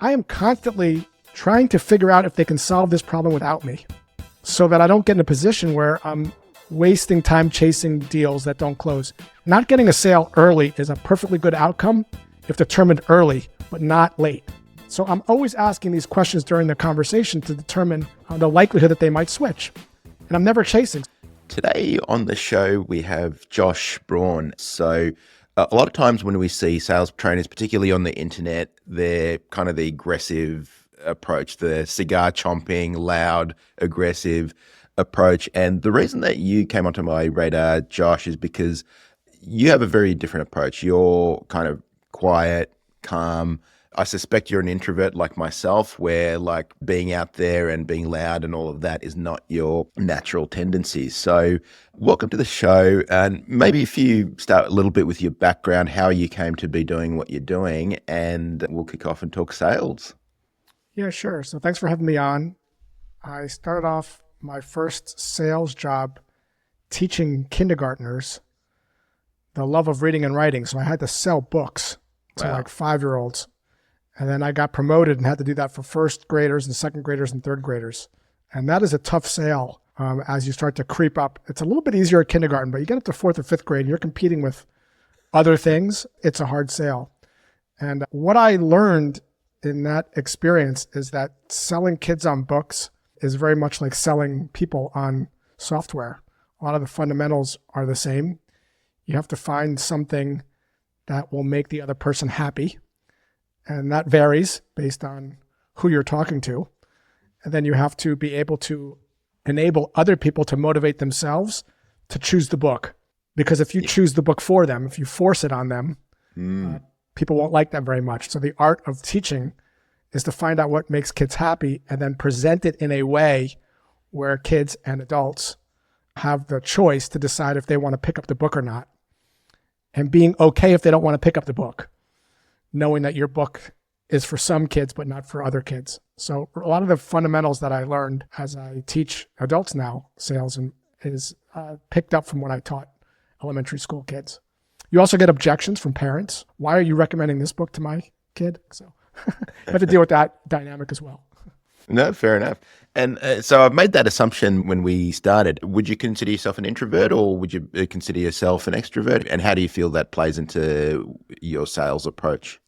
I am constantly trying to figure out if they can solve this problem without me so that I don't get in a position where I'm wasting time chasing deals that don't close. Not getting a sale early is a perfectly good outcome if determined early, but not late. So I'm always asking these questions during the conversation to determine the likelihood that they might switch. And I'm never chasing. Today on the show, we have Josh Braun. So a lot of times when we see sales trainers, particularly on the internet, they're kind of the aggressive approach, the cigar chomping, loud, aggressive approach. And the reason that you came onto my radar, Josh, is because you have a very different approach. You're kind of quiet, calm. I suspect you're an introvert like myself, where like being out there and being loud and all of that is not your natural tendencies. So welcome to the show. And maybe if you start a little bit with your background, how you came to be doing what you're doing, and we'll kick off and talk sales. Yeah, sure. So thanks for having me on. I started off my first sales job teaching kindergartners the love of reading and writing. So I had to sell books to like 5-year-olds. And then I got promoted and had to do that for first graders and second graders and third graders. And that is a tough sale as you start to creep up. It's a little bit easier at kindergarten, but you get up to fourth or fifth grade and you're competing with other things. It's a hard sale. And what I learned in that experience is that selling kids on books is very much like selling people on software. A lot of the fundamentals are the same. You have to find something that will make the other person happy. And that varies based on who you're talking to. And then you have to be able to enable other people to motivate themselves to choose the book. Because if you choose the book for them, if you force it on them, people won't like that very much. So the art of teaching is to find out what makes kids happy and then present it in a way where kids and adults have the choice to decide if they want to pick up the book or not. And being okay if they don't want to pick up the book, knowing that your book is for some kids, but not for other kids. So a lot of the fundamentals that I learned as I teach adults now, sales, and is picked up from what I taught elementary school kids. You also get objections from parents. Why are you recommending this book to my kid? So you have to deal with that dynamic as well. No, fair enough. And so I've made that assumption when we started. Would you consider yourself an introvert, or would you consider yourself an extrovert? And how do you feel that plays into your sales approach?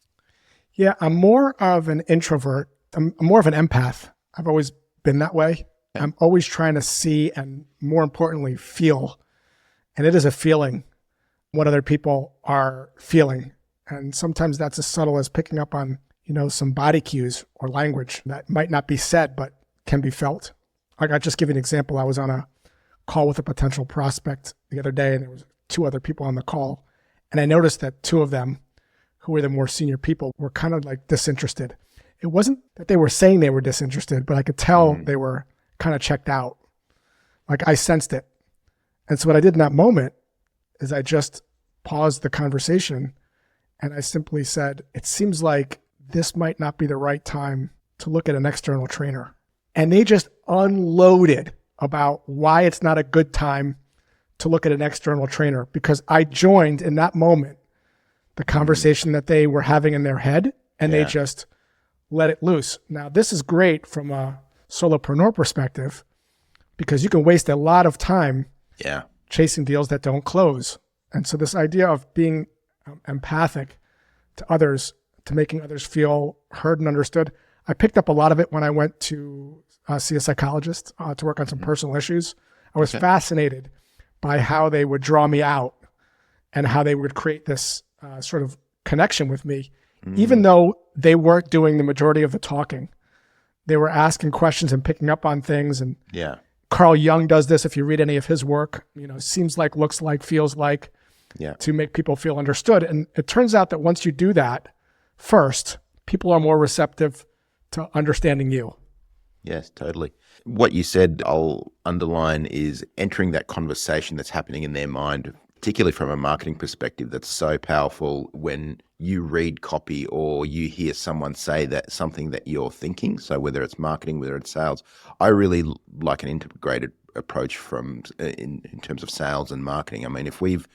Yeah, I'm more of an introvert. I'm more of an empath. I've always been that way. I'm always trying to see and, more importantly, feel. And it is a feeling what other people are feeling. And sometimes that's as subtle as picking up on some body cues or language that might not be said, but can be felt. Like I'll just give you an example. I was on a call with a potential prospect the other day, and there was 2 other people on the call. And I noticed that 2 of them, who were the more senior people, were kind of like disinterested. It wasn't that they were saying they were disinterested, but I could tell they were kind of checked out. Like I sensed it. And so what I did in that moment is I just paused the conversation and I simply said, it seems like this might not be the right time to look at an external trainer. And they just unloaded about why it's not a good time to look at an external trainer, because I joined in that moment the conversation that they were having in their head, and they just let it loose. Now, this is great from a solopreneur perspective because you can waste a lot of time chasing deals that don't close. And so this idea of being empathic to others, to making others feel heard and understood. I picked up a lot of it when I went to see a psychologist to work on some personal issues. I was fascinated by how they would draw me out and how they would create this sort of connection with me, even though they weren't doing the majority of the talking. They were asking questions and picking up on things. And Carl Jung does this. If you read any of his work, seems like, looks like, feels like, to make people feel understood. And it turns out that once you do that, first, people are more receptive to understanding you. Yes, totally. What you said, I'll underline, is entering that conversation that's happening in their mind, particularly from a marketing perspective. That's so powerful when you read copy or you hear someone say that something that you're thinking. So whether it's marketing, whether it's sales, I really like an integrated approach in terms of sales and marketing. I mean, if we've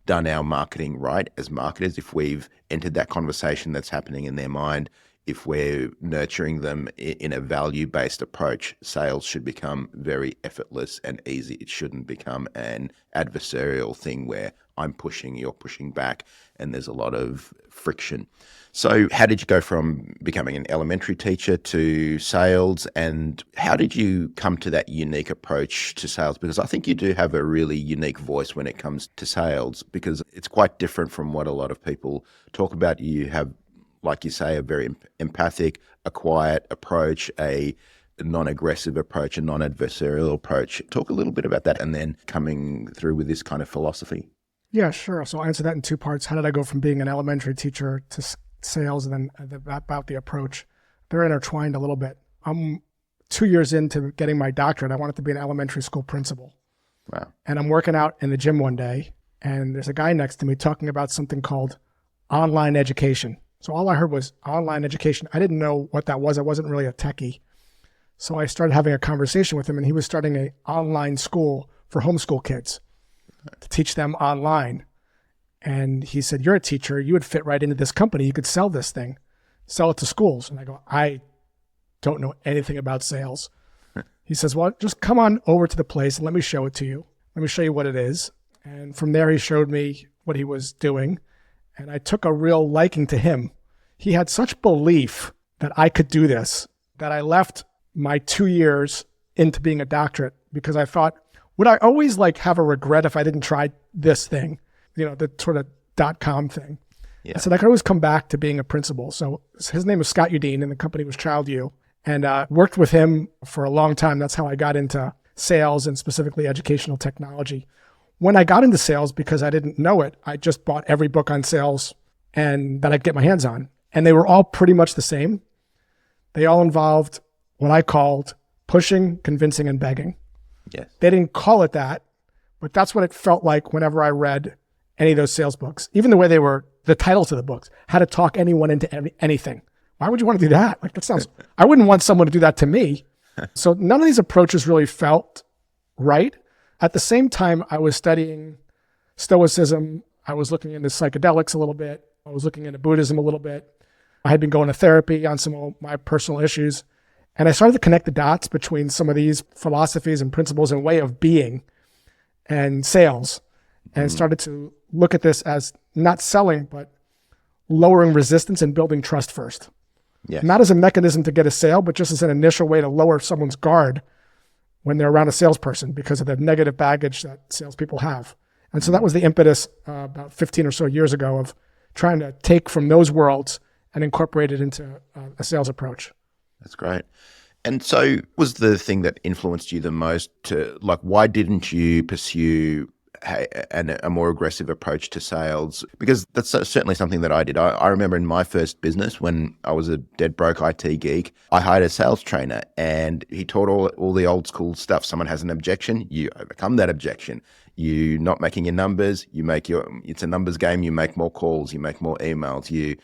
done our marketing right as marketers, if we've entered that conversation that's happening in their mind, if we're nurturing them in a value-based approach, sales should become very effortless and easy. It shouldn't become an adversarial thing where I'm pushing, you're pushing back, and there's a lot of friction. So how did you go from becoming an elementary teacher to sales, and how did you come to that unique approach to sales? Because I think you do have a really unique voice when it comes to sales, because it's quite different from what a lot of people talk about. You have, like you say, a very empathic, a quiet approach, a non-aggressive approach, a non-adversarial approach. Talk a little bit about that, and then coming through with this kind of philosophy. Yeah, sure. So I'll answer that in two parts. How did I go from being an elementary teacher to sales, and then about the approach? They're intertwined a little bit. I'm 2 years into getting my doctorate. I wanted to be an elementary school principal. Wow. And I'm working out in the gym one day, and there's a guy next to me talking about something called online education. So all I heard was online education. I didn't know what that was. I wasn't really a techie. So I started having a conversation with him, and he was starting an online school for homeschool kids to teach them online. And he said, you're a teacher. You would fit right into this company. You could sell this thing, sell it to schools. And I go, I don't know anything about sales. He says, well, just come on over to the place and let me show it to you. Let me show you what it is. And from there, he showed me what he was doing. And I took a real liking to him. He had such belief that I could do this that I left my 2 years into being a doctorate, because I thought, would I always have a regret if I didn't try this thing, the sort of .com thing? Yeah. I said I could always come back to being a principal. So his name was Scott Udine, and the company was Child U, and worked with him for a long time. That's how I got into sales, and specifically educational technology. When I got into sales, because I didn't know it, I just bought every book on sales and that I'd get my hands on. And they were all pretty much the same. They all involved what I called pushing, convincing, and begging. Yes. They didn't call it that, but that's what it felt like whenever I read any of those sales books. Even the way they were, the titles of the books, how to talk anyone into anything. Why would you want to do that? That sounds, I wouldn't want someone to do that to me. So none of these approaches really felt right. At the same time, I was studying Stoicism. I was looking into psychedelics a little bit. I was looking into Buddhism a little bit. I had been going to therapy on some of my personal issues. And I started to connect the dots between some of these philosophies and principles and way of being and sales, and started to look at this as not selling, but lowering resistance and building trust first. Yes. Not as a mechanism to get a sale, but just as an initial way to lower someone's guard when they're around a salesperson because of the negative baggage that salespeople have. And so that was the impetus about 15 or so years ago of trying to take from those worlds and incorporate it into a sales approach. That's great. And so was the thing that influenced you the most to, why didn't you pursue a more aggressive approach to sales? Because that's certainly something that I did. I remember in my first business, when I was a dead broke IT geek, I hired a sales trainer, and he taught all the old school stuff. Someone has an objection, you overcome that objection. You're not making your numbers, it's a numbers game. You make more calls, you make more emails, you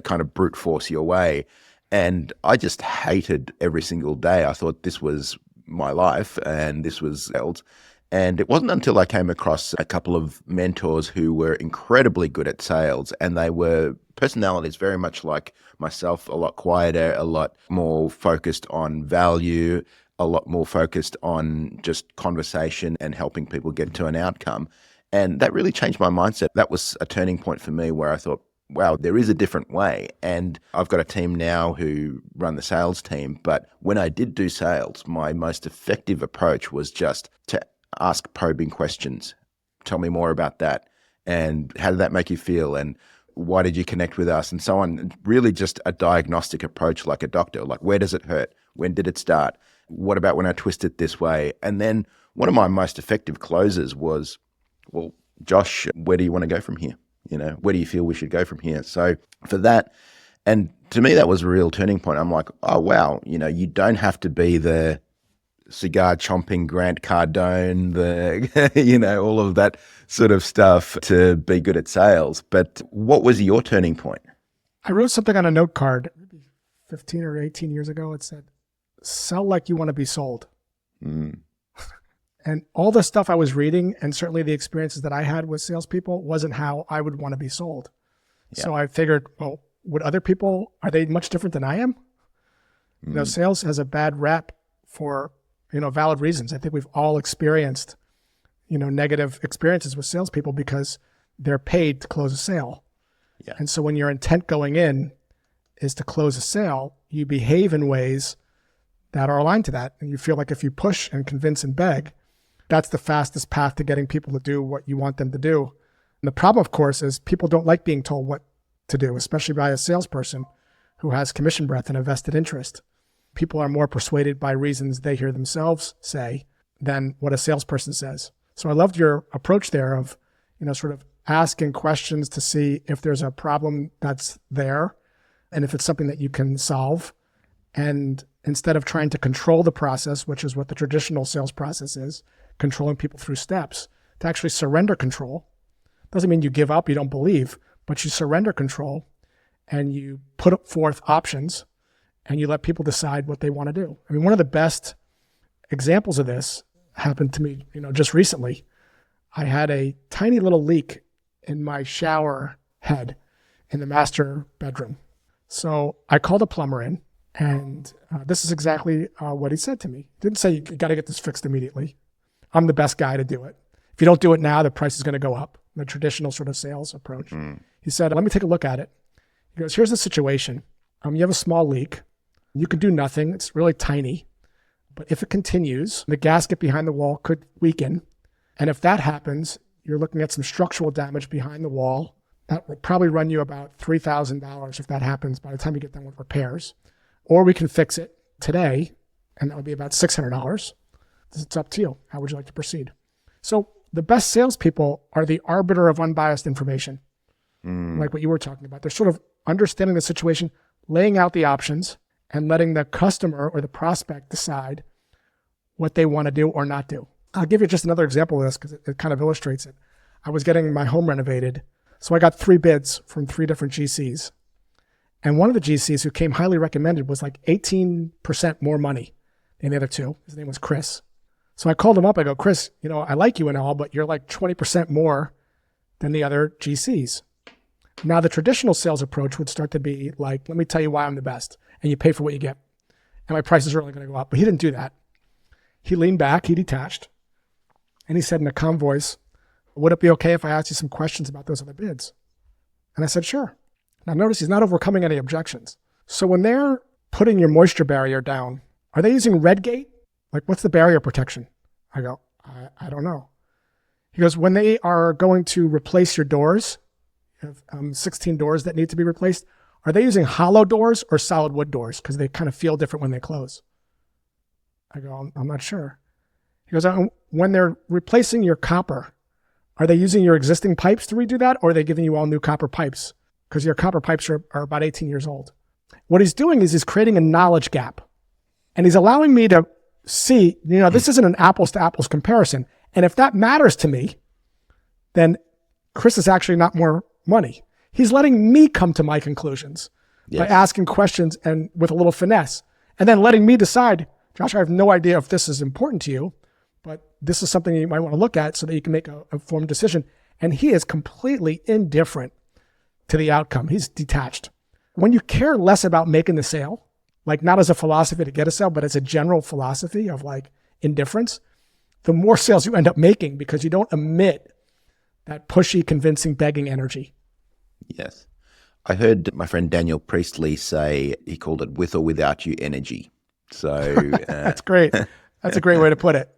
kind of brute force your way. And I just hated every single day. I thought this was my life and this was sales. And it wasn't until I came across a couple of mentors who were incredibly good at sales, and they were personalities very much like myself, a lot quieter, a lot more focused on value, a lot more focused on just conversation and helping people get to an outcome. And that really changed my mindset. That was a turning point for me where I thought, wow, there is a different way. And I've got a team now who run the sales team. But when I did do sales, my most effective approach was just to ask probing questions. Tell me more about that. And how did that make you feel? And why did you connect with us? And so on. Really just a diagnostic approach like a doctor. Like, where does it hurt? When did it start? What about when I twist it this way? And then one of my most effective closes was, well, Josh, where do you want to go from here? Where do you feel we should go from here? So for that, and to me, that was a real turning point. I'm like, oh, wow, you don't have to be the cigar chomping Grant Cardone, all of that sort of stuff to be good at sales. But what was your turning point? I wrote something on a note card maybe 15 or 18 years ago. It said, sell like you want to be sold. And all the stuff I was reading, and certainly the experiences that I had with salespeople, wasn't how I would want to be sold. Yeah. So I figured, well, would other people, are they much different than I am? Sales has a bad rap for, valid reasons. I think we've all experienced, negative experiences with salespeople because they're paid to close a sale. Yeah. And so when your intent going in is to close a sale, you behave in ways that are aligned to that. And you feel like if you push and convince and beg, that's the fastest path to getting people to do what you want them to do. And the problem, of course, is people don't like being told what to do, especially by a salesperson who has commission breath and a vested interest. People are more persuaded by reasons they hear themselves say than what a salesperson says. So I loved your approach there of, sort of asking questions to see if there's a problem that's there and if it's something that you can solve. And instead of trying to control the process, which is what the traditional sales process is, controlling people through steps, to actually surrender control. Doesn't mean you give up, you don't believe, but you surrender control and you put forth options and you let people decide what they want to do. I mean, one of the best examples of this happened to me, just recently. I had a tiny little leak in my shower head in the master bedroom. So I called a plumber in, and this is exactly what he said to me. He didn't say, you got to get this fixed immediately. I'm the best guy to do it. If you don't do it now, the price is going to go up. The traditional sort of sales approach. He said, let me take a look at it. He goes, here's the situation. You have a small leak. You could do nothing. It's really tiny. But if it continues, the gasket behind the wall could weaken. And if that happens, you're looking at some structural damage behind the wall. That will probably run you about $3,000 if that happens by the time you get done with repairs. Or we can fix it today, and that would be about $600. It's up to you. How would you like to proceed? So the best salespeople are the arbiter of unbiased information, like what you were talking about. They're sort of understanding the situation, laying out the options, and letting the customer or the prospect decide what they want to do or not do. I'll give you just another example of this because it kind of illustrates it. I was getting my home renovated, so I got 3 bids from 3 different GCs. And one of the GCs who came highly recommended was like 18% more money than the other 2. His name was Chris. So I called him up. I go, Chris, I like you and all, but you're like 20% more than the other GCs. Now, the traditional sales approach would start to be like, let me tell you why I'm the best, and you pay for what you get. And my prices are only going to go up. But he didn't do that. He leaned back, he detached, and he said in a calm voice, would it be okay if I asked you some questions about those other bids? And I said, sure. Now notice he's not overcoming any objections. So when they're putting your moisture barrier down, are they using Redgate? Like, what's the barrier protection? I go, I don't know. He goes, when they are going to replace your doors, you have 16 doors that need to be replaced, are they using hollow doors or solid wood doors? Because they kind of feel different when they close. I go, I'm not sure. He goes, when they're replacing your copper, are they using your existing pipes to redo that, or are they giving you all new copper pipes? Because your copper pipes are about 18 years old. What he's doing is he's creating a knowledge gap. And he's allowing me to see, this isn't an apples to apples comparison. And if that matters to me, then Chris is actually not more money. He's letting me come to my conclusions by asking questions and with a little finesse, and then letting me decide, Josh, I have no idea if this is important to you, but this is something you might want to look at so that you can make a informed decision. And he is completely indifferent to the outcome. He's detached. When you care less about making the sale, like not as a philosophy to get a sale, but as a general philosophy of like indifference, the more sales you end up making because you don't emit that pushy, convincing, begging energy. Yes. I heard my friend Daniel Priestley say, he called it with or without you energy. So that's great. That's a great way to put it.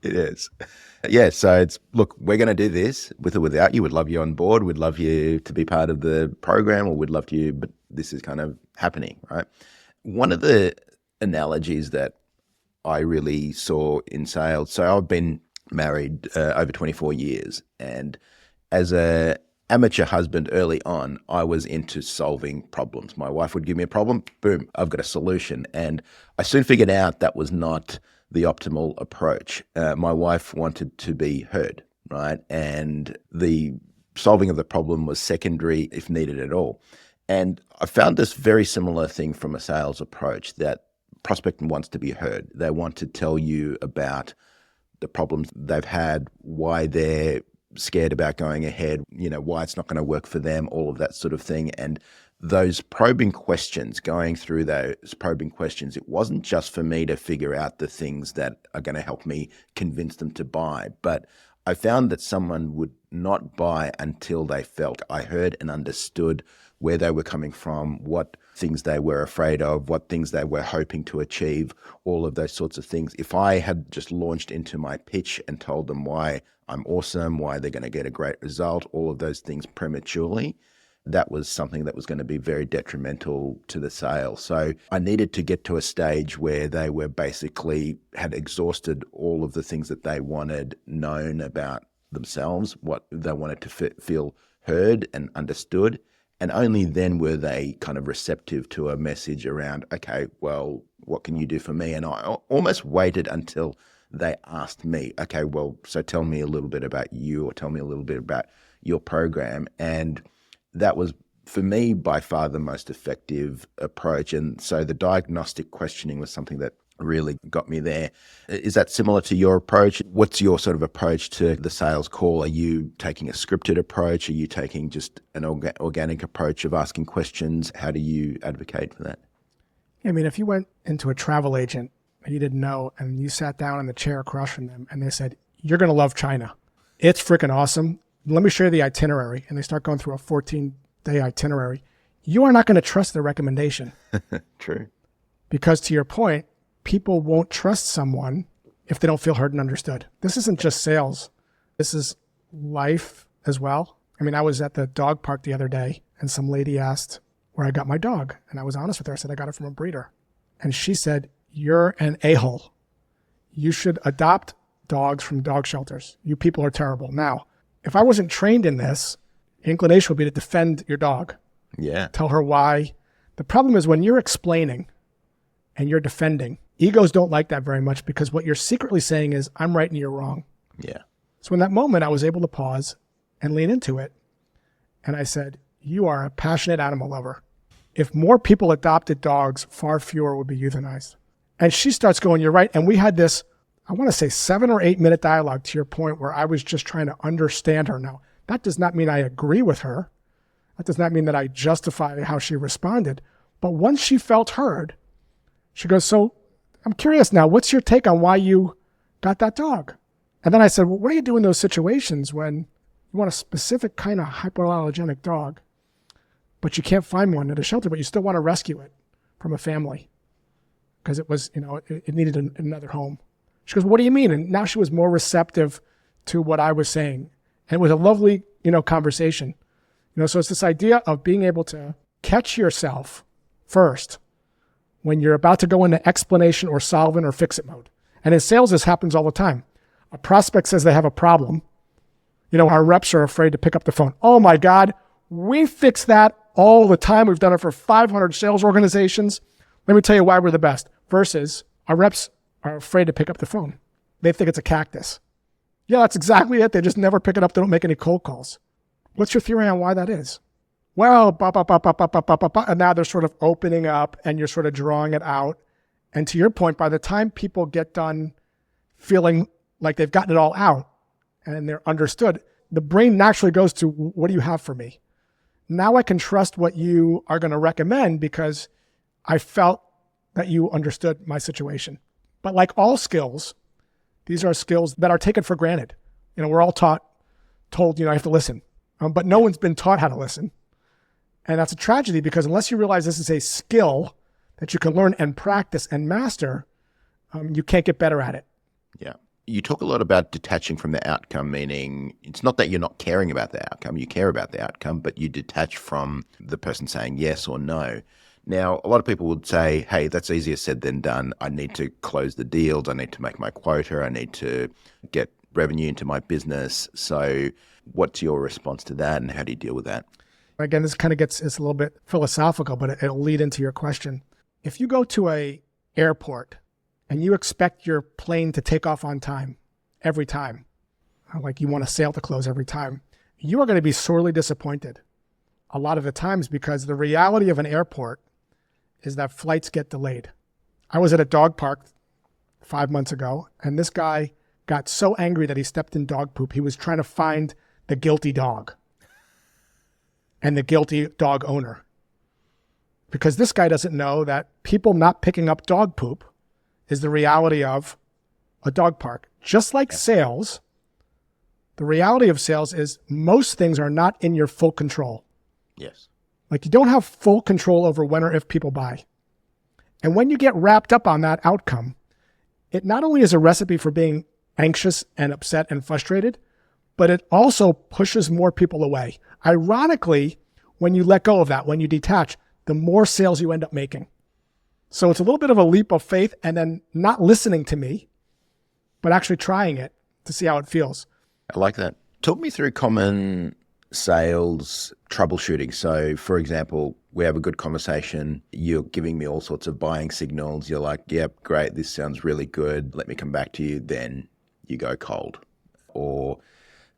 It is. Yeah. So it's, look, we're going to do this with or without you. We'd love you on board. We'd love you to be part of the program, or we'd love you, but this is kind of happening, right? One of the analogies that I really saw in sales. So I've been married over 24 years, and as a amateur husband early on, I was into solving problems. My wife would give me a problem, boom, I've got a solution. And I soon figured out that was not the optimal approach. My wife wanted to be heard, right? And the solving of the problem was secondary if needed at all. And I found this very similar thing from a sales approach, that prospect wants to be heard. They want to tell you about the problems they've had, why they're scared about going ahead, why it's not going to work for them, all of that sort of thing. And those probing questions, going through those probing questions, it wasn't just for me to figure out the things that are going to help me convince them to buy, but I found that someone would not buy until they felt I heard and understood where they were coming from, what things they were afraid of, what things they were hoping to achieve, all of those sorts of things. If I had just launched into my pitch and told them why I'm awesome, why they're going to get a great result, all of those things prematurely, that was something that was going to be very detrimental to the sale. So I needed to get to a stage where they were basically had exhausted all of the things that they wanted known about themselves, what they wanted to feel heard and understood. And only then were they kind of receptive to a message around, okay, well, what can you do for me? And I almost waited until they asked me, okay, well, so tell me a little bit about you, or tell me a little bit about your program. And that was, for me, by far the most effective approach. And so the diagnostic questioning was something that really got me there. Is that similar to your approach? What's your sort of approach to the sales call? Are you taking a scripted approach? Are you taking just an organic approach of asking questions? How do you advocate for that? I mean, if you went into a travel agent and you didn't know, and you sat down in the chair across from them and they said, you're going to love China. It's freaking awesome. Let me show you the itinerary. And they start going through a 14-day itinerary. You are not going to trust their recommendation. True. Because to your point, people won't trust someone if they don't feel heard and understood. This isn't just sales. This is life as well. I mean, I was at the dog park the other day and some lady asked where I got my dog. And I was honest with her. I said, I got it from a breeder. And she said, you're an a-hole. You should adopt dogs from dog shelters. You people are terrible. Now, if I wasn't trained in this, the inclination would be to defend your dog. Yeah. Tell her why. The problem is when you're explaining and you're defending, egos don't like that very much, because what you're secretly saying is, I'm right and you're wrong. Yeah. So in that moment, I was able to pause and lean into it. And I said, you are a passionate animal lover. If more people adopted dogs, far fewer would be euthanized. And she starts going, you're right. And we had this, I want to say 7 or 8 minute dialogue, to your point, where I was just trying to understand her. Now, that does not mean I agree with her. That does not mean that I justify how she responded. But once she felt heard, she goes, so I'm curious now, what's your take on why you got that dog? And then I said, well, what do you do in those situations when you want a specific kind of hypoallergenic dog, but you can't find one at a shelter, but you still want to rescue it from a family because it was, it needed another home. She goes, what do you mean? And now she was more receptive to what I was saying. And it was a lovely, conversation. So it's this idea of being able to catch yourself first when you're about to go into explanation or solve it or fix it mode. And in sales, this happens all the time. A prospect says they have a problem. Our reps are afraid to pick up the phone. Oh my God, we fix that all the time. We've done it for 500 sales organizations. Let me tell you why we're the best. Versus our reps are afraid to pick up the phone. They think it's a cactus. Yeah, that's exactly it. They just never pick it up. They don't make any cold calls. What's your theory on why that is? Well, and now they're sort of opening up and you're sort of drawing it out. And to your point, by the time people get done feeling like they've gotten it all out and they're understood, the brain naturally goes to, what do you have for me? Now I can trust what you are going to recommend because I felt that you understood my situation. But like all skills, these are skills that are taken for granted. We're all told, I have to listen. But no one's been taught how to listen. And that's a tragedy, because unless you realize this is a skill that you can learn and practice and master, you can't get better at it. Yeah. You talk a lot about detaching from the outcome, meaning it's not that you're not caring about the outcome. You care about the outcome, but you detach from the person saying yes or no. Now, a lot of people would say, hey, that's easier said than done. I need to close the deals. I need to make my quota. I need to get revenue into my business. So what's your response to that, and how do you deal with that? Again, this kind of it's a little bit philosophical, but it'll lead into your question. If you go to a airport and you expect your plane to take off on time every time, like you want a sale to close every time, you are going to be sorely disappointed a lot of the times, because the reality of an airport is that flights get delayed. I was at a dog park 5 months ago, and this guy got so angry that he stepped in dog poop. He was trying to find the guilty dog and the guilty dog owner. Because this guy doesn't know that people not picking up dog poop is the reality of a dog park. Just like sales, the reality of sales is most things are not in your full control. Yes. Like you don't have full control over when or if people buy. And when you get wrapped up on that outcome, it not only is a recipe for being anxious and upset and frustrated, but it also pushes more people away. Ironically, when you let go of that, when you detach, the more sales you end up making. So it's a little bit of a leap of faith and then not listening to me, but actually trying it to see how it feels. I like that. Talk me through common sales troubleshooting. So, for example, we have a good conversation. You're giving me all sorts of buying signals. You're like, yep, great. This sounds really good. Let me come back to you. Then you go cold. Or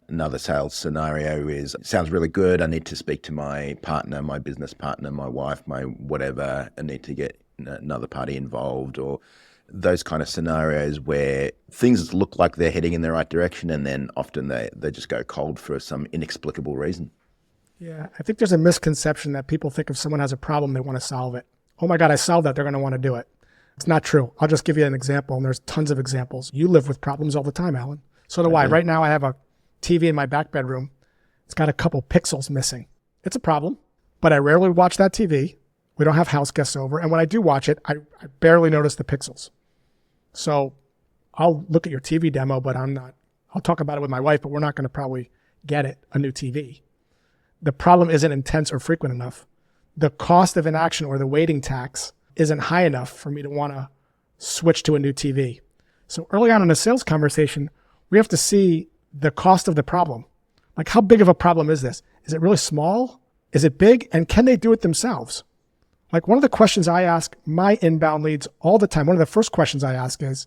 another sales scenario is, sounds really good. I need to speak to my partner, my business partner, my wife, my whatever. I need to get another party involved, or those kind of scenarios where things look like they're heading in the right direction and then often they just go cold for some inexplicable reason. Yeah, I think there's a misconception that people think if someone has a problem, they want to solve it. Oh my God, I solved that. They're going to want to do it. It's not true. I'll just give you an example, and there's tons of examples. You live with problems all the time, Allan. So do I. Right now, I have a TV in my back bedroom. It's got a couple pixels missing. It's a problem, but I rarely watch that TV. We don't have house guests over. And when I do watch it, I barely notice the pixels. So I'll look at your TV demo, but I'll talk about it with my wife, but we're not going to probably get it a new TV. The problem isn't intense or frequent enough. The cost of inaction or the waiting tax isn't high enough for me to want to switch to a new TV. So early on in a sales conversation, we have to see the cost of the problem. Like, how big of a problem is this? Is it really small? Is it big? And can they do it themselves? Like, one of the questions I ask my inbound leads all the time, one of the first questions I ask is,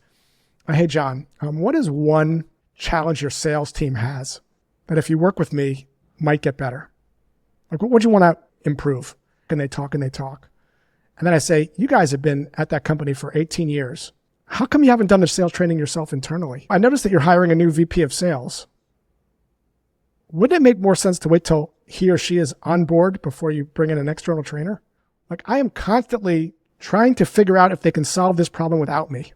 hey, John, what is one challenge your sales team has that if you work with me might get better? Like, what would you want to improve? And they talk and they talk. And then I say, you guys have been at that company for 18 years. How come you haven't done the sales training yourself internally? I noticed that you're hiring a new VP of sales. Wouldn't it make more sense to wait till he or she is on board before you bring in an external trainer? Like, I am constantly trying to figure out if they can solve this problem without me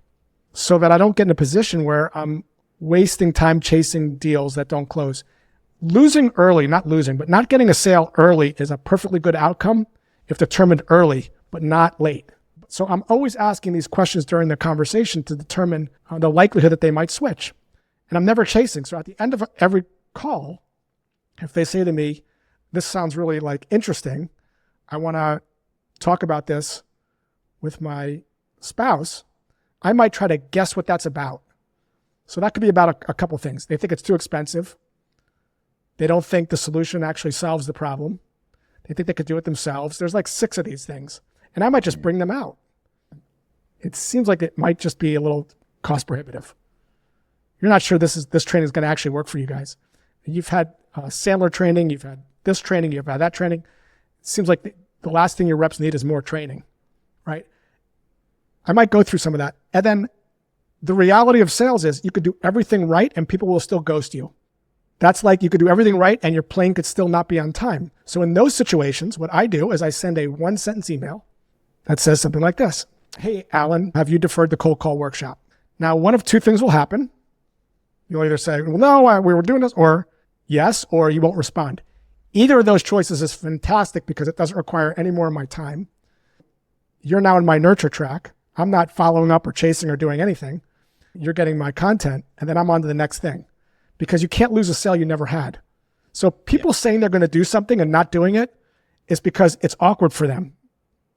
so that I don't get in a position where I'm wasting time chasing deals that don't close. Losing early, not losing, but not getting a sale early is a perfectly good outcome if determined early, but not late. So I'm always asking these questions during the conversation to determine the likelihood that they might switch. And I'm never chasing. So at the end of every call, if they say to me, this sounds really like interesting, I want to talk about this with my spouse, I might try to guess what that's about. So that could be about a couple things. They think it's too expensive. They don't think the solution actually solves the problem. They think they could do it themselves. There's like 6 of these things. And I might just bring them out. It seems like it might just be a little cost prohibitive. You're not sure this training is going to actually work for you guys. You've had Sandler training, you've had this training, you've had that training. It seems like the last thing your reps need is more training, right? I might go through some of that. And then the reality of sales is you could do everything right and people will still ghost you. That's like you could do everything right and your plane could still not be on time. So in those situations, what I do is I send a 1-sentence email that says something like this. Hey, Allan, have you deferred the cold call workshop? Now, one of 2 things will happen. You'll either say, well, no, we were doing this, or yes, or you won't respond. Either of those choices is fantastic because it doesn't require any more of my time. You're now in my nurture track. I'm not following up or chasing or doing anything. You're getting my content, and then I'm on to the next thing because you can't lose a sale you never had. So people saying they're going to do something and not doing it is because it's awkward for them.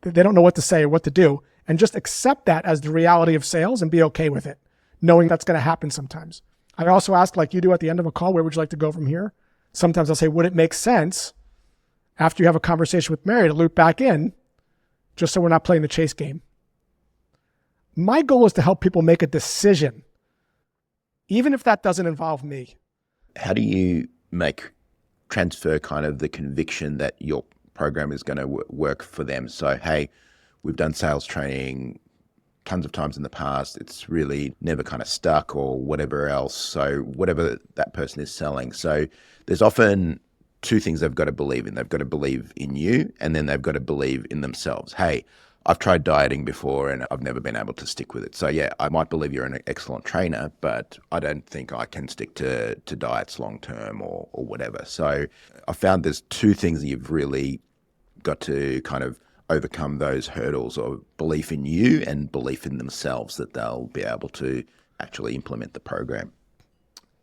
They don't know what to say or what to do, and just accept that as the reality of sales and be okay with it, knowing that's going to happen sometimes. I also ask, like you do at the end of a call, where would you like to go from here? Sometimes I'll say, would it make sense after you have a conversation with Mary to loop back in, just so we're not playing the chase game? My goal is to help people make a decision, even if that doesn't involve me. How do you transfer kind of the conviction that your program is going to work for them? So, hey, we've done sales training tons of times in the past. It's really never kind of stuck or whatever else. So whatever that person is selling. So there's often two things they've got to believe in. They've got to believe in you, and then they've got to believe in themselves. Hey, I've tried dieting before and I've never been able to stick with it. So yeah, I might believe you're an excellent trainer, but I don't think I can stick to diets long term or whatever. So I found there's two things that you've really got to kind of overcome those hurdles of belief in you and belief in themselves that they'll be able to actually implement the program.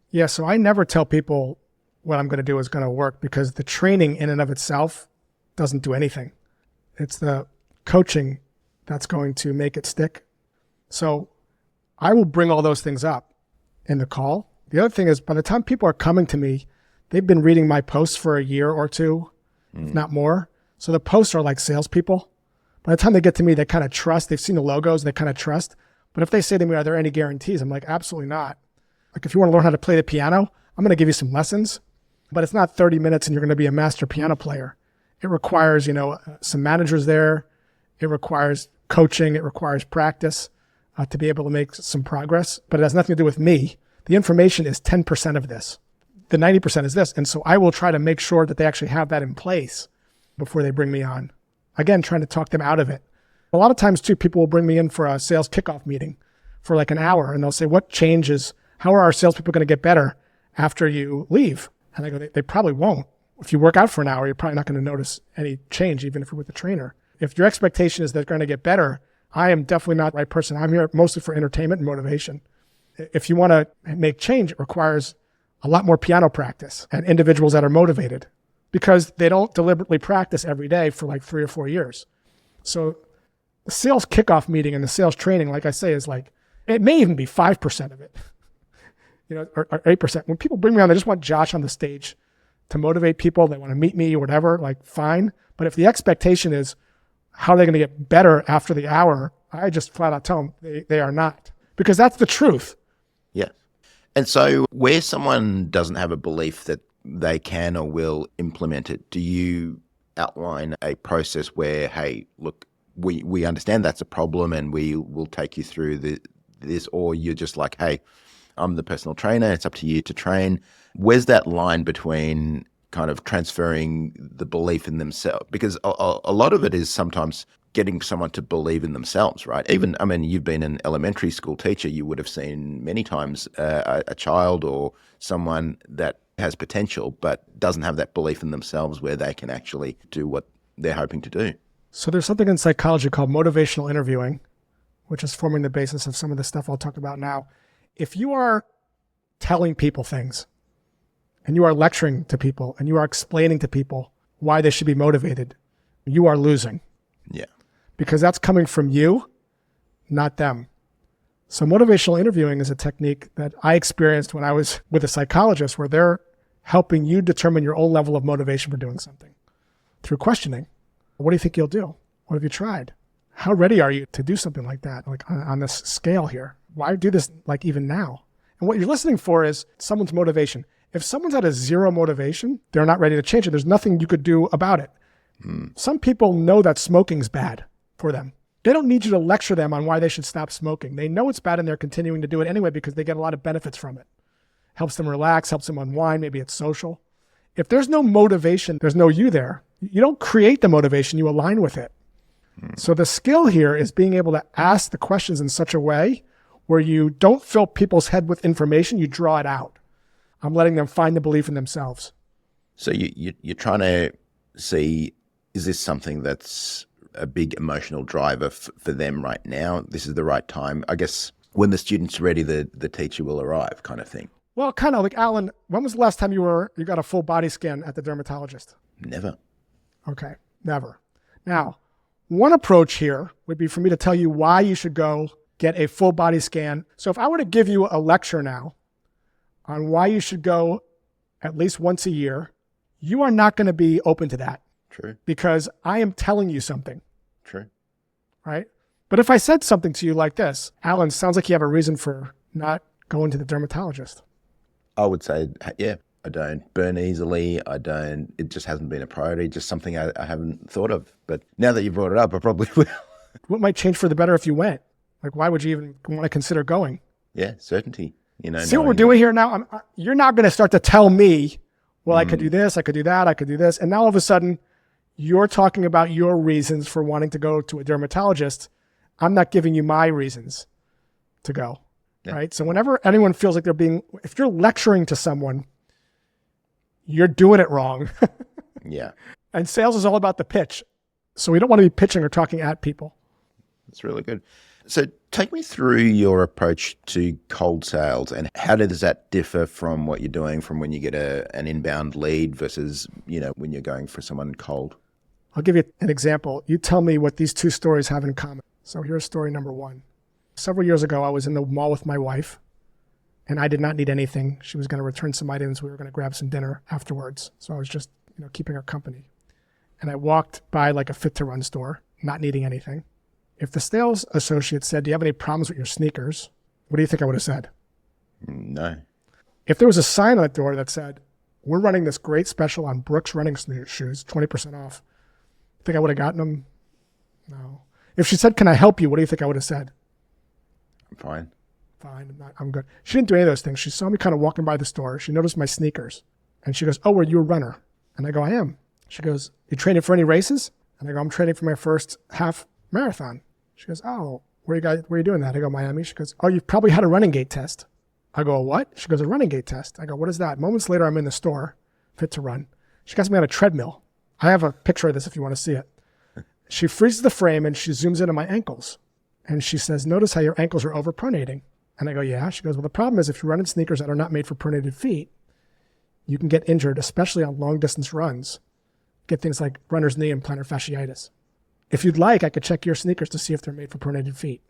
Yeah, so I never tell people what I'm going to do is going to work, because the training in and of itself doesn't do anything. It's the coaching that's going to make it stick. So I will bring all those things up in the call. The other thing is, by the time people are coming to me, they've been reading my posts for a year or two, if not more. So the posts are like salespeople. By the time they get to me, they kind of trust. They've seen the logos, they kind of trust. But if they say to me, are there any guarantees? I'm like, absolutely not. Like, if you want to learn how to play the piano, I'm going to give you some lessons, but it's not 30 minutes and you're going to be a master piano player. It requires, some managers there. It requires coaching. It requires practice to be able to make some progress, but it has nothing to do with me. The information is 10% of this. The 90% is this. And so I will try to make sure that they actually have that in place before they bring me on. Again, trying to talk them out of it. A lot of times too, people will bring me in for a sales kickoff meeting for like an hour, and they'll say, what changes? How are our salespeople going to get better after you leave? And I go, they probably won't. If you work out for an hour, you're probably not going to notice any change, even if you're with a trainer. If your expectation is they're going to get better, I am definitely not the right person. I'm here mostly for entertainment and motivation. If you want to make change, it requires a lot more piano practice and individuals that are motivated, because they don't deliberately practice every day for like 3 or 4 years. So the sales kickoff meeting and the sales training, like I say, is like, it may even be 5% of it, or 8%. When people bring me on, they just want Josh on the stage to motivate people. They want to meet me or whatever, like fine. But if the expectation is how are they going to get better after the hour, I just flat out tell them they are not, because that's the truth. Yeah. And so where someone doesn't have a belief that they can or will implement it, do you outline a process where, hey, look, we understand that's a problem and we will take you through this, or you're just like, hey, I'm the personal trainer, it's up to you to train? Where's that line between kind of transferring the belief in themselves? Because a lot of it is sometimes getting someone to believe in themselves, right? Even, I mean, you've been an elementary school teacher, you would have seen many times a child or someone that has potential but doesn't have that belief in themselves where they can actually do what they're hoping to do. So there's something in psychology called motivational interviewing, which is forming the basis of some of the stuff I'll talk about now. If you are telling people things and you are lecturing to people and you are explaining to people why they should be motivated, you are losing. Yeah. Because that's coming from you, not them. So motivational interviewing is a technique that I experienced when I was with a psychologist, where they're helping you determine your own level of motivation for doing something through questioning. What do you think you'll do? What have you tried? How ready are you to do something like that, like on this scale here? Why do this like even now? And what you're listening for is someone's motivation. If someone's at a zero motivation, they're not ready to change it. There's nothing you could do about it. Some people know that smoking's bad for them. They don't need you to lecture them on why they should stop smoking. They know it's bad and they're continuing to do it anyway because they get a lot of benefits from it. Helps them relax, helps them unwind, maybe it's social. If there's no motivation, there's no you there. You don't create the motivation, you align with it. So the skill here is being able to ask the questions in such a way where you don't fill people's head with information, you draw it out. I'm letting them find the belief in themselves. So you're trying to see, is this something that's a big emotional driver for them right now? This is the right time. I guess when the student's ready, the teacher will arrive, kind of thing. Well, kind of like, Allan, when was the last time you got a full body scan at the dermatologist? Never. Okay, never. Now, one approach here would be for me to tell you why you should go get a full body scan. So if I were to give you a lecture now on why you should go at least once a year, you are not going to be open to that. True. Because I am telling you something. True. Right? But if I said something to you like this, Allan, sounds like you have a reason for not going to the dermatologist. I would say, yeah, I don't burn easily. It just hasn't been a priority, just something I haven't thought of. But now that you brought it up, I probably will. What might change for the better if you went? Like, why would you even want to consider going? Yeah, certainty. See what we're doing here now? You're not going to start to tell me Well, I could do this, I could do that, I could do this. And now all of a sudden, you're talking about your reasons for wanting to go to a dermatologist. I'm not giving you my reasons to go, right? So whenever anyone feels like if you're lecturing to someone, you're doing it wrong. Yeah. And sales is all about the pitch. So we don't want to be pitching or talking at people. That's really good. So take me through your approach to cold sales, and how does that differ from what you're doing from when you get an inbound lead versus, when you're going for someone cold? I'll give you an example. You tell me what these two stories have in common. So here's story number one. Several years ago, I was in the mall with my wife, and I did not need anything. She was going to return some items. We were going to grab some dinner afterwards. So I was just, keeping her company. And I walked by like a Fit to Run store, not needing anything. If the sales associate said, "Do you have any problems with your sneakers?" What do you think I would have said? No. If there was a sign on the door that said, "We're running this great special on Brooks running shoes, 20% off," think I would have gotten them? No. If she said, "Can I help you?" What do you think I would have said? I'm fine. Fine, I'm good. She didn't do any of those things. She saw me kind of walking by the store. She noticed my sneakers. And she goes, "Oh, are you a runner?" And I go, "I am." She goes, "You training for any races?" And I go, "I'm training for my first half marathon." She goes, "Oh, where are you doing that?" I go, "Miami." She goes, "Oh, you've probably had a running gait test." I go, "A what?" She goes, "A running gait test." I go, "What is that?" Moments later, I'm in the store, Fit to Run. She got me on a treadmill. I have a picture of this if you want to see it. She freezes the frame and she zooms in on my ankles. And she says, "Notice how your ankles are overpronating." And I go, "Yeah." She goes, "Well, the problem is if you run in sneakers that are not made for pronated feet, you can get injured, especially on long distance runs. Get things like runner's knee and plantar fasciitis. If you'd like, I could check your sneakers to see if they're made for pronated feet."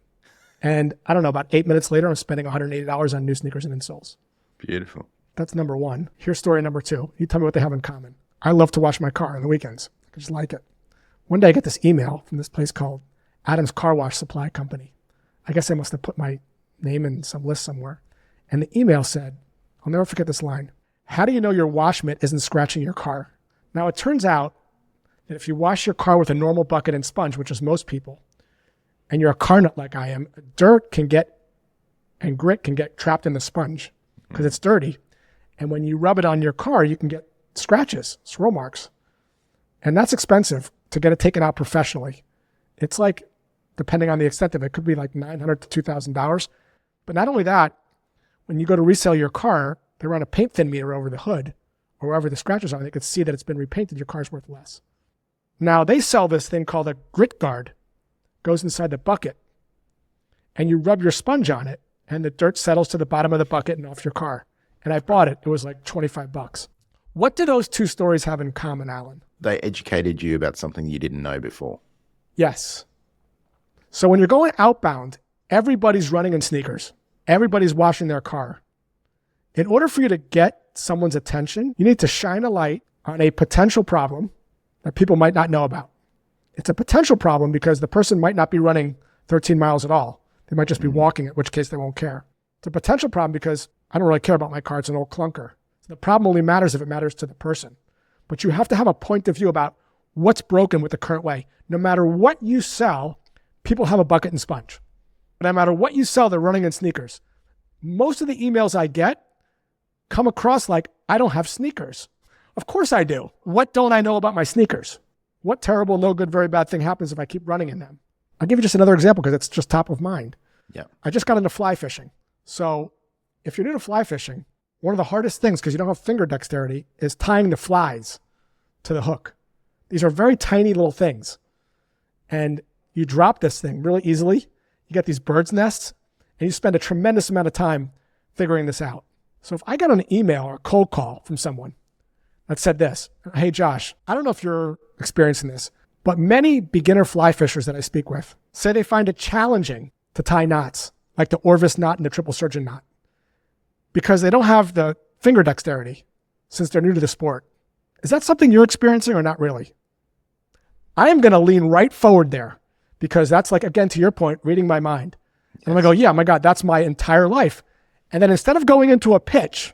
And I don't know, about 8 minutes later, I'm spending $180 on new sneakers and insoles. Beautiful. That's number one. Here's story number two. You tell me what they have in common. I love to wash my car on the weekends. I just like it. One day I get this email from this place called Adam's Car Wash Supply Company. I guess I must have put my name in some list somewhere. And the email said, I'll never forget this line, "How do you know your wash mitt isn't scratching your car?" Now, it turns out that if you wash your car with a normal bucket and sponge, which is most people, and you're a car nut like I am, dirt and grit can get trapped in the sponge because it's dirty. And when you rub it on your car, you can get scratches, swirl marks. And that's expensive to get it taken out professionally. It's like, depending on the extent of it, could be like $900 to $2,000. But not only that, when you go to resell your car, they run a paint thin meter over the hood or wherever the scratches are. They can see that it's been repainted. Your car's worth less. Now, they sell this thing called a grit guard. Goes inside the bucket. And you rub your sponge on it, and the dirt settles to the bottom of the bucket and off your car. And I bought it. It was like $25. What do those two stories have in common, Allan? They educated you about something you didn't know before. Yes. So when you're going outbound, everybody's running in sneakers. Everybody's washing their car. In order for you to get someone's attention, you need to shine a light on a potential problem that people might not know about. It's a potential problem because the person might not be running 13 miles at all. They might just be walking, in which case they won't care. It's a potential problem because I don't really care about my car. It's an old clunker. The problem only matters if it matters to the person. But you have to have a point of view about what's broken with the current way. No matter what you sell, people have a bucket and sponge. No matter what you sell, they're running in sneakers. Most of the emails I get come across like, I don't have sneakers. Of course I do. What don't I know about my sneakers? What terrible, no good, very bad thing happens if I keep running in them? I'll give you just another example because it's just top of mind. Yeah. I just got into fly fishing. So if you're new to fly fishing, one of the hardest things, because you don't have finger dexterity, is tying the flies to the hook. These are very tiny little things. And you drop this thing really easily. You get these bird's nests, and you spend a tremendous amount of time figuring this out. So if I got an email or a cold call from someone that said this, "Hey, Josh, I don't know if you're experiencing this, but many beginner fly fishers that I speak with say they find it challenging to tie knots, like the Orvis knot and the triple surgeon knot, because they don't have the finger dexterity since they're new to the sport. Is that something you're experiencing or not really?" I am going to lean right forward there because that's like, again, to your point, reading my mind. And I'm going to go, yeah, my God, that's my entire life. And then instead of going into a pitch,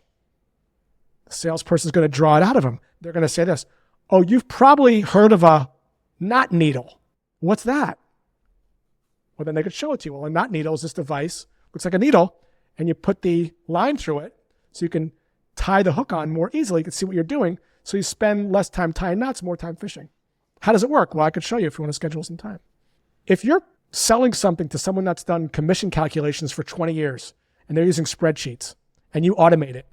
the salesperson's going to draw it out of them. They're going to say this, "Oh, you've probably heard of a knot needle. What's that?" Well, then they could show it to you. Well, a knot needle is this device, looks like a needle, and you put the line through it so you can tie the hook on more easily. You can see what you're doing. So you spend less time tying knots, more time fishing. How does it work? Well, I could show you if you want to schedule some time. If you're selling something to someone that's done commission calculations for 20 years and they're using spreadsheets and you automate it,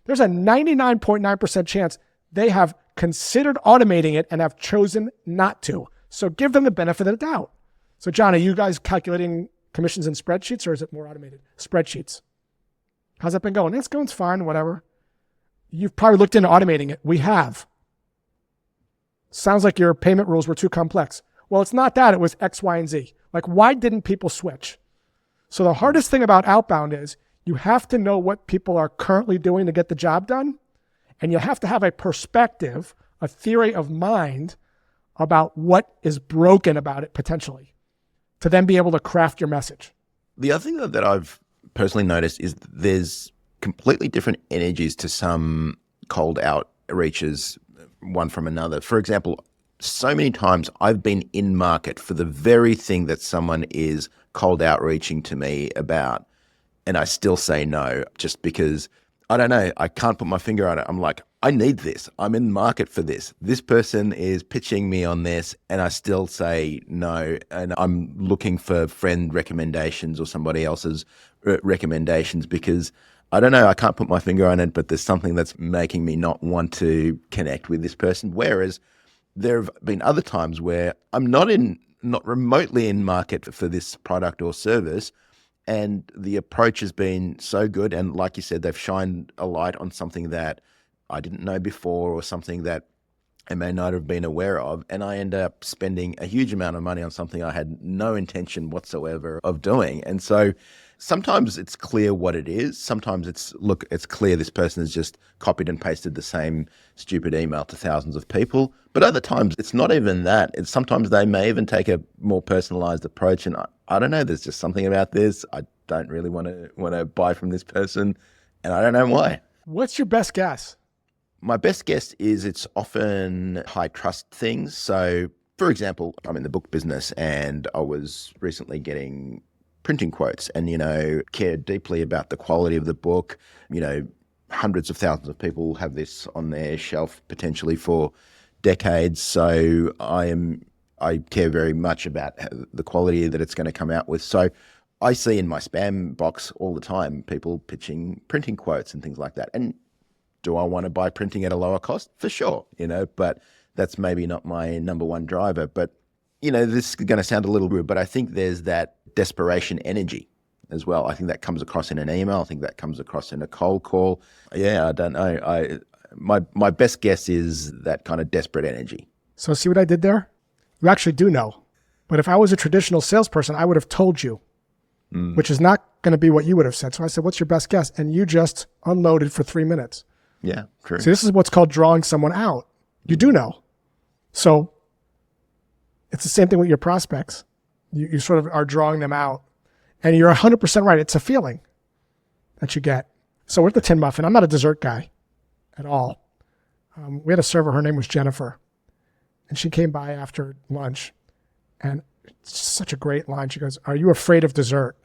there's a 99.9% chance they have considered automating it and have chosen not to. So give them the benefit of the doubt. So John, are you guys calculating commissions in spreadsheets or is it more automated? Spreadsheets. How's that been going? It's going fine, whatever. You've probably looked into automating it. We have. Sounds like your payment rules were too complex. Well, it's not that. It was X, Y, and Z. Like, why didn't people switch? So the hardest thing about outbound is you have to know what people are currently doing to get the job done. And you have to have a perspective, a theory of mind about what is broken about it potentially to then be able to craft your message. The other thing that I've personally noticed is there's completely different energies to some cold outreaches, one from another. For example, so many times I've been in market for the very thing that someone is cold outreaching to me about, and I still say no just because, I don't know, I can't put my finger on it. I'm like, I need this. I'm in market for this. This person is pitching me on this, and I still say no. And I'm looking for friend recommendations or somebody else's recommendations because, I don't know, I can't put my finger on it, but there's something that's making me not want to connect with this person. Whereas there have been other times where I'm not remotely in market for this product or service, and the approach has been so good. And like you said, they've shined a light on something that I didn't know before or something that I may not have been aware of. And I end up spending a huge amount of money on something I had no intention whatsoever of doing. And so sometimes it's clear what it is. Sometimes it's clear this person has just copied and pasted the same stupid email to thousands of people. But other times it's not even that. It's sometimes they may even take a more personalized approach. And I don't know, there's just something about this. I don't really want to buy from this person. And I don't know why. What's your best guess? My best guess is it's often high trust things. So, for example, I'm in the book business and I was recently getting printing quotes and, care deeply about the quality of the book. Hundreds of thousands of people have this on their shelf potentially for decades. So I care very much about the quality that it's going to come out with. So I see in my spam box all the time people pitching printing quotes and things like that. And do I want to buy printing at a lower cost? For sure, but that's maybe not my number one driver. But, this is going to sound a little rude, but I think there's that desperation energy as well. I think that comes across in an email. I think that comes across in a cold call. Yeah, I don't know. My best guess is that kind of desperate energy. So see what I did there? You actually do know. But if I was a traditional salesperson, I would have told you, which is not going to be what you would have said. So I said, what's your best guess? And you just unloaded for 3 minutes. Yeah, true. See, this is what's called drawing someone out. You do know. So it's the same thing with your prospects. You sort of are drawing them out. And you're 100% right. It's a feeling that you get. So we're at the Tin Muffin. I'm not a dessert guy at all. We had a server. Her name was Jennifer. And she came by after lunch. And it's such a great line. She goes, "Are you afraid of dessert?"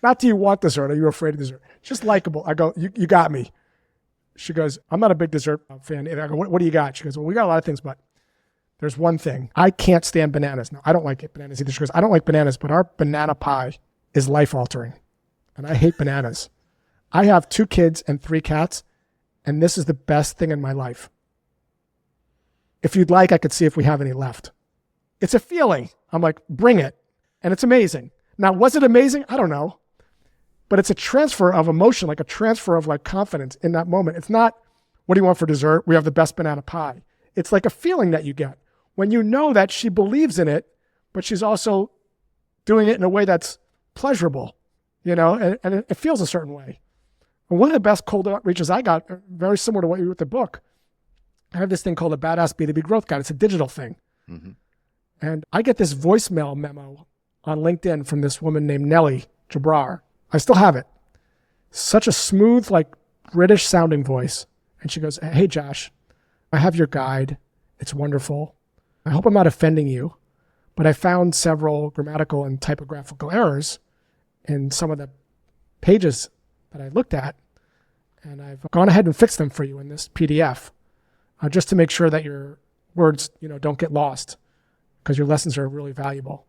Not do you want dessert? Are you afraid of dessert? Just likable. I go, you got me. She goes, "I'm not a big dessert fan." I go, what do you got? She goes, "Well, we got a lot of things, but there's one thing. I can't stand bananas." No, I don't like bananas either. She goes, "I don't like bananas, but our banana pie is life-altering. And I hate bananas. I have 2 kids and 3 cats, and this is the best thing in my life. If you'd like, I could see if we have any left." It's a feeling. I'm like, bring it. And it's amazing. Now, was it amazing? I don't know. But it's a transfer of emotion, like a transfer of confidence in that moment. It's not, what do you want for dessert? We have the best banana pie. It's like a feeling that you get when you know that she believes in it, but she's also doing it in a way that's pleasurable, and it feels a certain way. And one of the best cold outreaches I got, very similar to what you do with the book, I have this thing called a Badass B2B Growth Guide. It's a digital thing. Mm-hmm. And I get this voicemail memo on LinkedIn from this woman named Nellie Jabrar. I still have it. Such a smooth, British sounding voice. And she goes, "Hey, Josh, I have your guide. It's wonderful. I hope I'm not offending you, but I found several grammatical and typographical errors in some of the pages that I looked at. and I've gone ahead and fixed them for you in this PDF, just to make sure that your words, don't get lost, because your lessons are really valuable.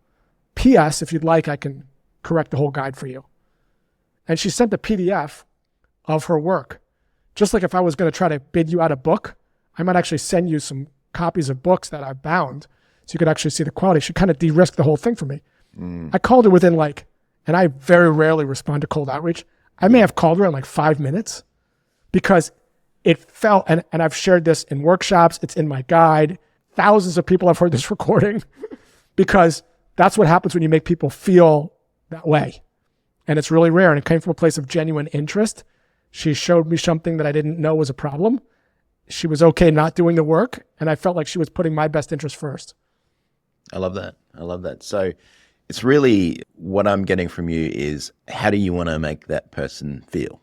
P.S. If you'd like, I can correct the whole guide for you. And she sent the PDF of her work. Just like if I was going to try to bid you out a book, I might actually send you some copies of books that I've bound so you could actually see the quality. She kind of de-risked the whole thing for me. I called her within and I very rarely respond to cold outreach. I may have called her in 5 minutes because it felt, and I've shared this in workshops, it's in my guide. Thousands of people have heard this recording because that's what happens when you make people feel that way. And it's really rare. And it came from a place of genuine interest. She showed me something that I didn't know was a problem. She was okay not doing the work. And I felt like she was putting my best interest first. I love that. So it's really what I'm getting from you is how do you want to make that person feel?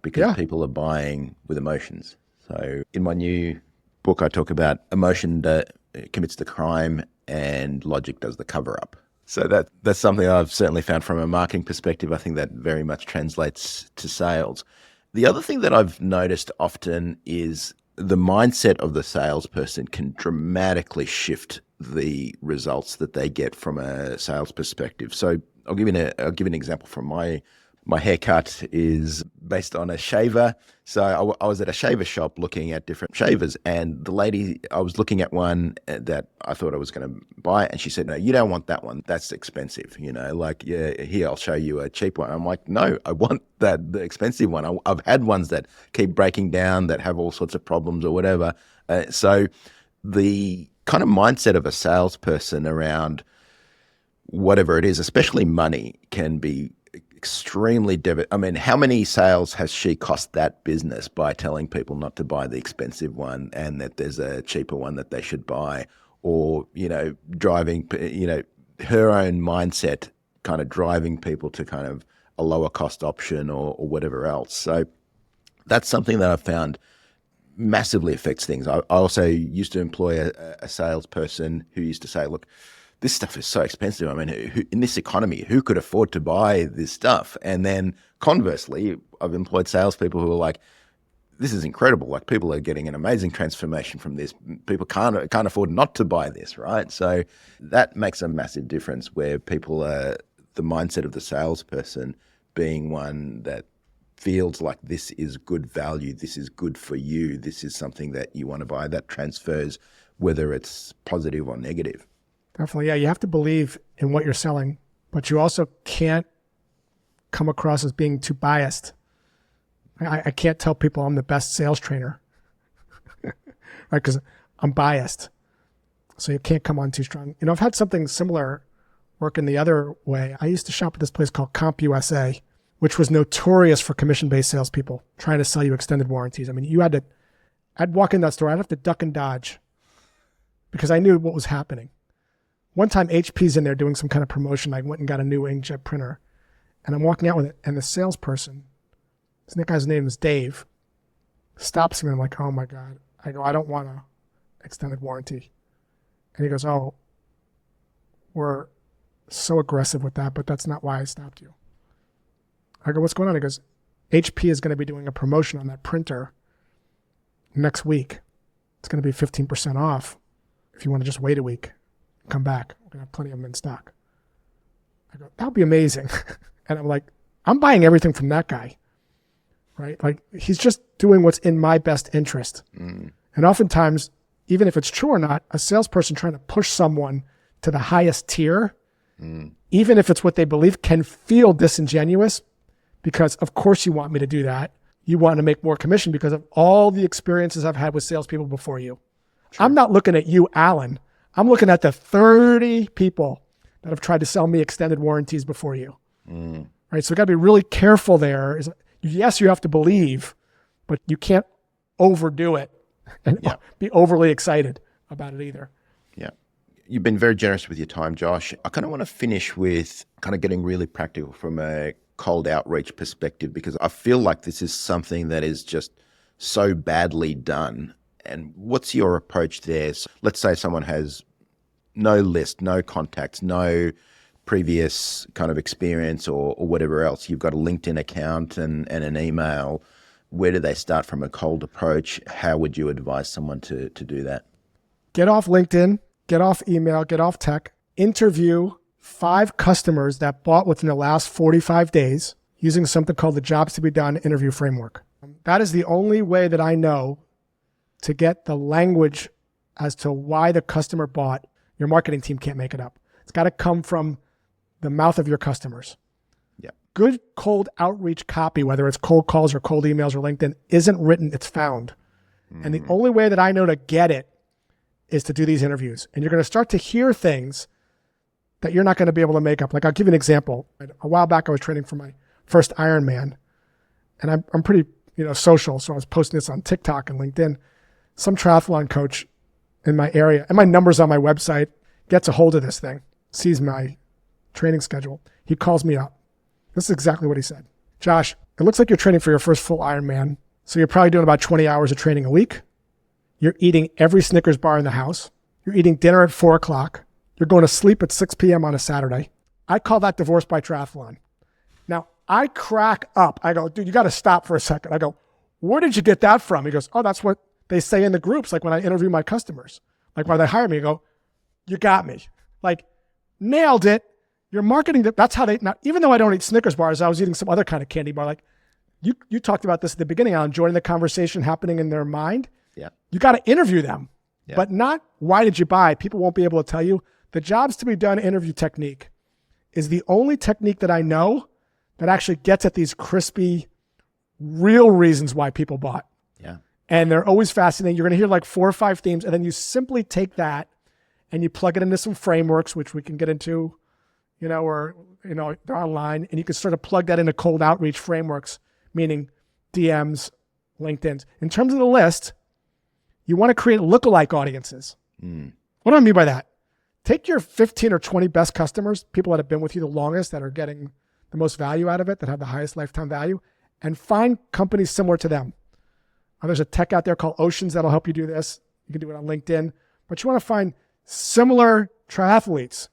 Because people are buying with emotions. So in my new book, I talk about emotion that commits the crime and logic does the cover up. So that's something I've certainly found from a marketing perspective. I think that very much translates to sales. The other thing that I've noticed often is the mindset of the salesperson can dramatically shift the results that they get from a sales perspective. So I'll give you an example from my haircut is based on a shaver. So I was at a shaver shop looking at different shavers, and the lady, I was looking at one that I thought I was going to buy, and she said, "No, you don't want that one. That's expensive. Here, I'll show you a cheap one." I'm like, "No, I want the expensive one. I've had ones that keep breaking down, that have all sorts of problems or whatever." So the kind of mindset of a salesperson around whatever it is, especially money, can be extremely I mean, how many sales has she cost that business by telling people not to buy the expensive one and that there's a cheaper one that they should buy, or, driving, her own mindset kind of driving people to kind of a lower cost option or whatever else. So that's something that I've found massively affects things. I also used to employ a salesperson who used to say, "Look, this stuff is so expensive. I mean, in this economy, who could afford to buy this stuff?" And then conversely, I've employed salespeople who are like, "This is incredible. People are getting an amazing transformation from this. People can't afford not to buy this," right? So that makes a massive difference where people are, the mindset of the salesperson being one that feels like this is good value, this is good for you, this is something that you want to buy, that transfers whether it's positive or negative. Definitely, yeah. You have to believe in what you're selling, but you also can't come across as being too biased. I can't tell people I'm the best sales trainer, right? Because I'm biased. So you can't come on too strong. I've had something similar working the other way. I used to shop at this place called Comp USA, which was notorious for commission-based salespeople trying to sell you extended warranties. I mean, I'd walk in that store, I'd have to duck and dodge because I knew what was happening. One time HP's in there doing some kind of promotion. I went and got a new inkjet printer, and I'm walking out with it, and the salesperson, that guy's name is Dave, stops me. I'm like, "Oh my God." I go, "I don't want an extended warranty." And he goes, "Oh, we're so aggressive with that, but that's not why I stopped you." I go, "What's going on?" He goes, "HP is going to be doing a promotion on that printer next week. It's going to be 15% off if you want to just wait a week. Come back. We're going to have plenty of them in stock." I go, "That would be amazing." And I'm like, I'm buying everything from that guy, right? He's just doing what's in my best interest. And oftentimes, even if it's true or not, a salesperson trying to push someone to the highest tier, even if it's what they believe, can feel disingenuous because, of course, you want me to do that. You want to make more commission because of all the experiences I've had with salespeople before you. Sure. I'm not looking at you, Allan. I'm looking at the 30 people that have tried to sell me extended warranties before you. Right? So we got to be really careful there. Yes, you have to believe, but you can't overdo it and be overly excited about it either. Yeah. You've been very generous with your time, Josh. I kind of want to finish with kind of getting really practical from a cold outreach perspective, because I feel like this is something that is just so badly done. And what's your approach there? So let's say someone has no list, no contacts, no previous kind of experience or whatever else. You've got a LinkedIn account and an email. where do they start from a cold approach? How would you advise someone to do that? Get off LinkedIn, get off email, get off tech, interview 5 customers that bought within the last 45 days using something called the Jobs to be Done interview framework. That is the only way that I know to get the language as to why the customer bought. Your marketing team can't make it up. It's got to come from the mouth of your customers. Yeah. Good cold outreach copy, whether it's cold calls or cold emails or LinkedIn, isn't written, it's found. And the only way that I know to get it is to do these interviews. And you're going to start to hear things that you're not going to be able to make up. Like, I'll give you an example. A while back, I was training for my first Ironman, and I'm pretty, social. So I was posting this on TikTok and LinkedIn. Some triathlon coach in my area, and my number's on my website, gets a hold of this thing, sees my training schedule. He calls me up. This is exactly what he said. Josh, it looks like you're training for your first full Ironman. So you're probably doing about 20 hours of training a week. You're eating every Snickers bar in the house. You're eating dinner at 4 o'clock. You're going to sleep at 6 p.m. on a Saturday. I call that divorce by triathlon. Now, I crack up. I go, dude, you got to stop for a second. I go, where did you get that from? He goes, oh, that's what they say in the groups, like when I interview my customers. Like when they hire me, I go, you got me. Like, nailed it. You're marketing, that's how now, even though I don't eat Snickers bars, I was eating some other kind of candy bar. Like, you talked about this at the beginning, Allan, joining the conversation happening in their mind. Yeah. You got to interview them, yeah. but not why did you buy? People won't be able to tell you. The Jobs to be Done interview technique is the only technique that I know that actually gets at these crispy, real reasons why people bought. Yeah. And they're always fascinating. You're going to hear like 4 or 5 themes, and then you simply take that and you plug it into some frameworks, which we can get into, or, they're online, and you can sort of plug that into cold outreach frameworks, meaning DMs, LinkedIn's. In terms of the list, you want to create lookalike audiences. What do I mean by that? Take your 15 or 20 best customers, people that have been with you the longest, that are getting the most value out of it, that have the highest lifetime value, and find companies similar to them. There's a tech out there called Oceans that'll help you do this. You can do it on LinkedIn. But you want to find similar triathletes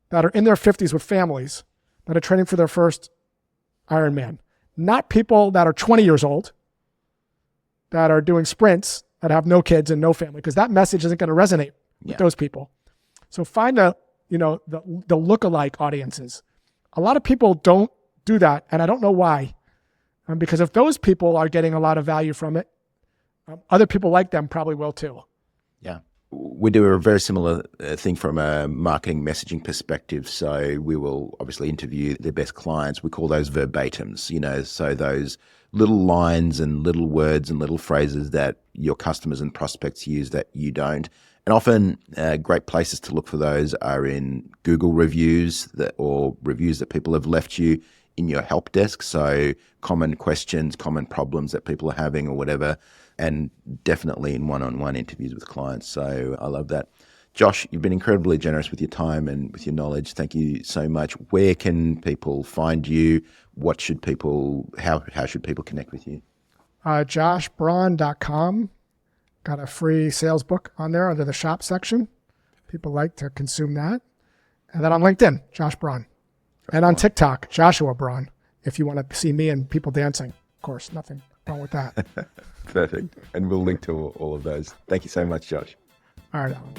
that are in their 50s with families that are training for their first Ironman. Not people that are 20 years old that are doing sprints that have no kids and no family, because that message isn't going to resonate with those people. So find the lookalike audiences. A lot of people don't do that, and I don't know why. Because if those people are getting a lot of value from it, other people like them probably will too. Yeah. We do a very similar thing from a marketing messaging perspective. So we will obviously interview the best clients. We call those verbatims, so those little lines and little words and little phrases that your customers and prospects use that you don't. And often great places to look for those are in Google reviews or reviews that people have left you in your help desk. So common questions, common problems that people are having or whatever, and definitely in one-on-one interviews with clients. So I love that. Josh, you've been incredibly generous with your time and with your knowledge. Thank you so much. Where can people find you? How should people connect with you? JoshBraun.com. Got a free sales book on there under the shop section. People like to consume that. And then on LinkedIn, Josh Braun. And on TikTok, Joshua Braun, if you want to see me and people dancing. Of course, nothing wrong with that. Perfect. And we'll link to all of those. Thank you so much, Josh. All right, Allan.